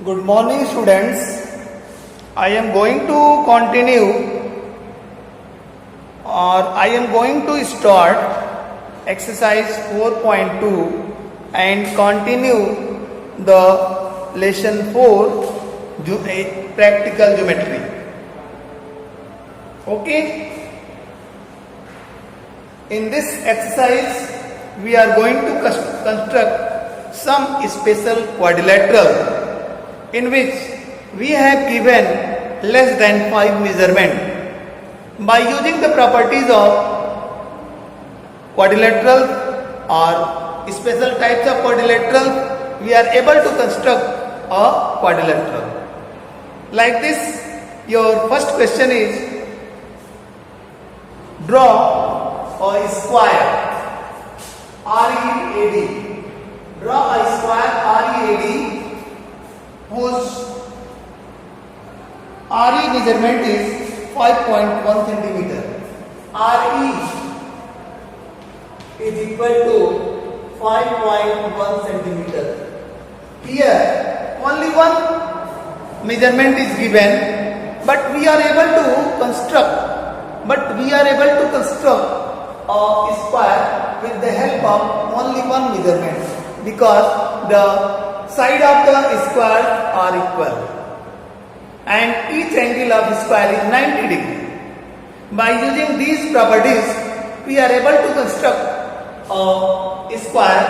Good morning, students. I am going to continue or I am going to start exercise 4.2 and continue the lesson 4 practical geometry. Okay? In this exercise we are going to construct some special quadrilateral in which we have given less than 5 measurement. By using the properties of quadrilateral or special types of quadrilateral, we are able to construct a quadrilateral. Like this, your first question is, draw a square READ. Draw a square READ whose RE measurement is 5.1 centimeter. RE is equal to 5.1 centimeter. Here only one measurement is given, but we are able to construct a square with the help of only one measurement, because the side of the square are equal and each angle of square is 90 degree. By using these properties, we are able to construct a square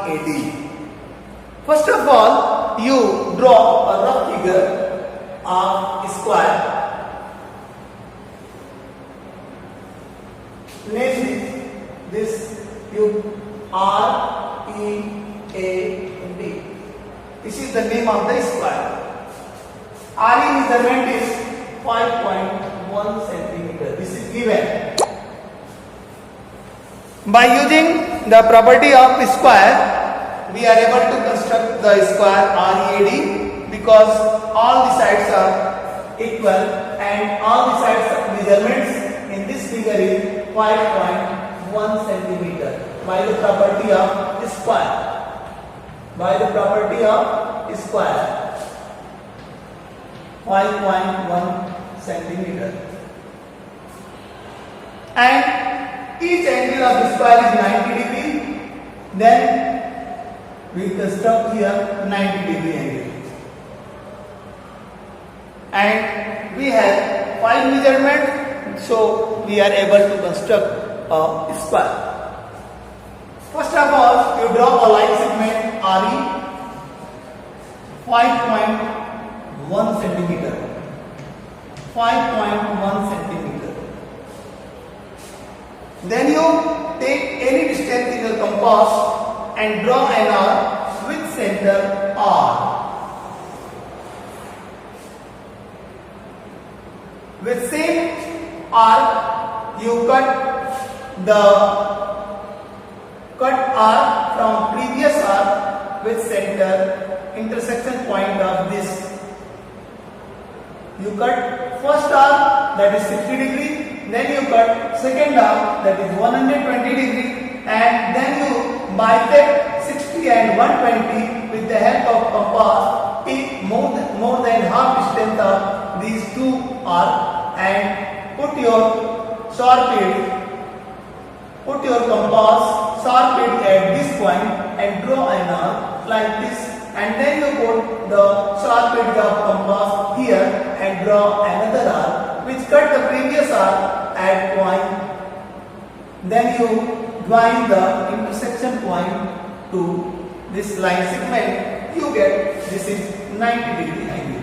READ. First of all, you draw a rough figure of square. Name this you READ. This is the name of the square. RE measurement is 5.1 centimeter. This is given. By using the property of square, we are able to construct the square READ because all the sides are equal and all the sides of measurements in this figure is 5.1 centimeter by the property of square. By the property of square, 5.1 centimeter. And each angle of square is 90 degree. Then we construct here 90 degree angle. And we have 5 measurement, so we are able to construct a square. First of all, you draw a line segment RE 5.1 centimeter. 5.1 centimeter. Then you take any distance in your compass and draw an arc with center R. With same arc, you cut arc from previous arc with center intersection point of this. You cut first arc, that is 60 degree, then you cut second arc, that is 120 degree, and then you bisect 60 and 120 with the help of compass. Take more than half distance of these two arcs and put your compass sharp edge at this point and draw an arc like this, and then you put the sharp edge of compass here and draw another arc which cut the previous arc at point. Then you join the intersection point to this line segment. You get this is 90 degree angle.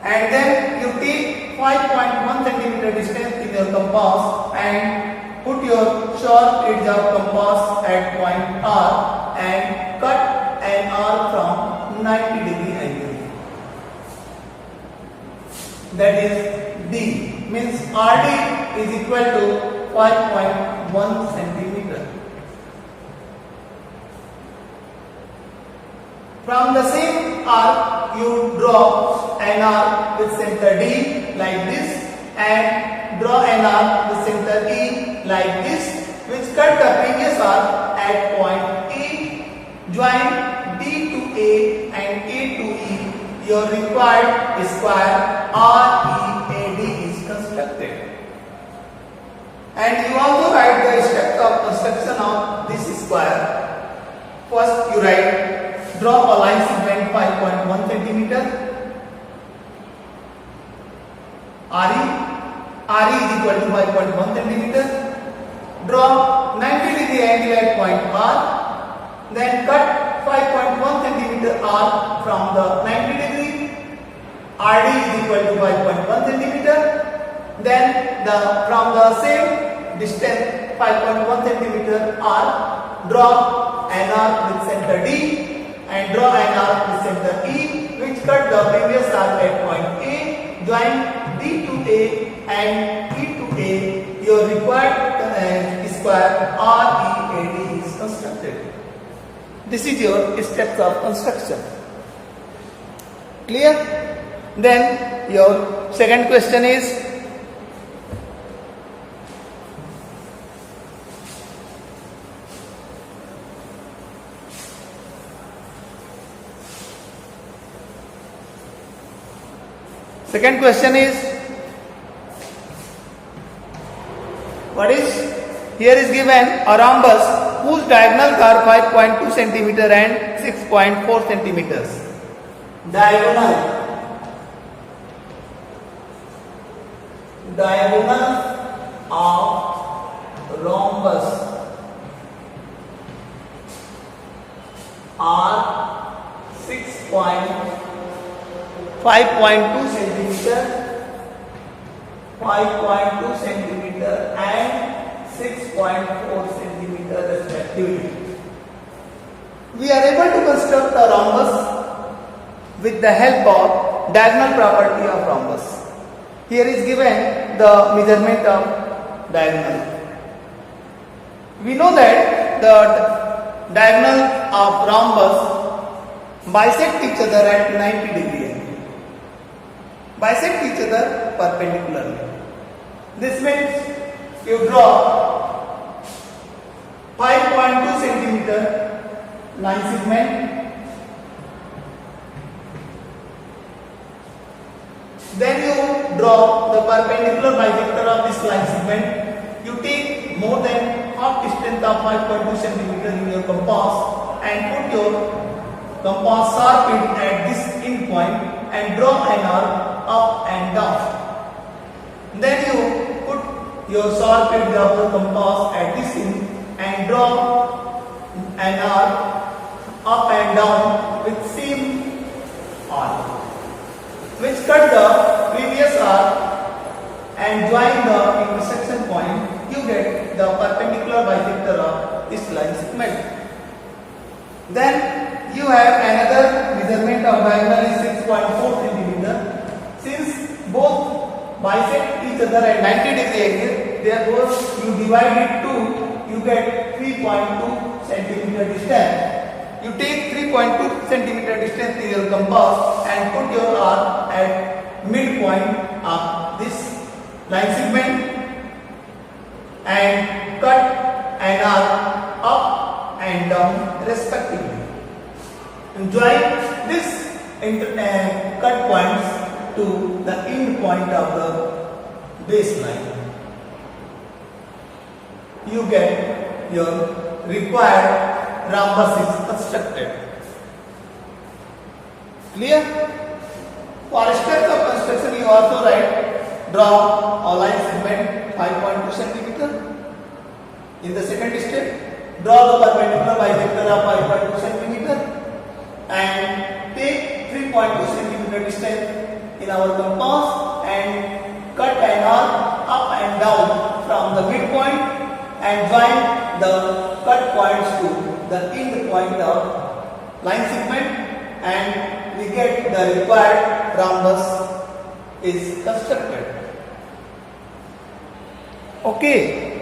And then you take 5.1 centimeter distance in your compass and put your sharp edge of compass at point R and cut an arc from 90 degree angle. That is D, means RD is equal to 5.1 centimeter. From the same arc, you draw an arc with center D like this and draw an arc with center E like this, which cut the previous arc at point E. Join D to your required square READ is constructed. And you also write the steps of construction of this square. First you write, draw a line segment 5.1 centimeter. RE is equal to 5.1 centimeter. Draw 90 degree angle at point R. Then cut 5.1 centimeter R from the 90 degree. RD is equal to 5.1 centimeter. Then from the same distance 5.1 centimeter R, draw an arc with center D and draw an arc with center E, which cut the previous arc at point A. Join D to A and E to A. Your required square READ is constructed. This is your steps of construction. Clear? Then your second question is, what is here is given a rhombus whose diagonals are 5.2 centimeter and 6.4 centimeters. Diagonal of rhombus are 5.2 centimeter and 6.4 centimeter respectively. We are able to construct a rhombus with the help of diagonal property of rhombus. Here is given the measurement of diagonal. We know that the diagonal of rhombus bisect each other at 90 degree angle. Bisect each other perpendicularly. This means you draw 5.2 centimeter line segment. Then you draw the perpendicular bisector of this line segment. You take more than half distance of 5.2 centimeter in your compass and put your compass sharp at this end point and draw an arc up and down. Then you put your sharp end of the compass at this end and draw an arc up and down with same arc, which cut the previous arc and join the intersection point. You get the perpendicular bisector of this line segment. Then you have another measurement of diagonal is 6.4 centimeter. Since both bisect each other at 90 degree angle, therefore you divide it to, you get 3.2 centimeter distance. You take 3.2 centimeter distance in your compass and put your arc at midpoint of this line segment and cut an arc up and down respectively. And join this cut points to the end point of the baseline. You get your required rhombus is constructed. Clear? For steps of construction, you also write, draw a line segment 5.2 centimeter. In the second step, draw the perpendicular bisector of 5.2 centimeter and take 3.2 centimeter distance in our compass and cut an arc up and down from the midpoint and join the cut points to the end point of line segment, and we get the required rhombus is constructed. Okay.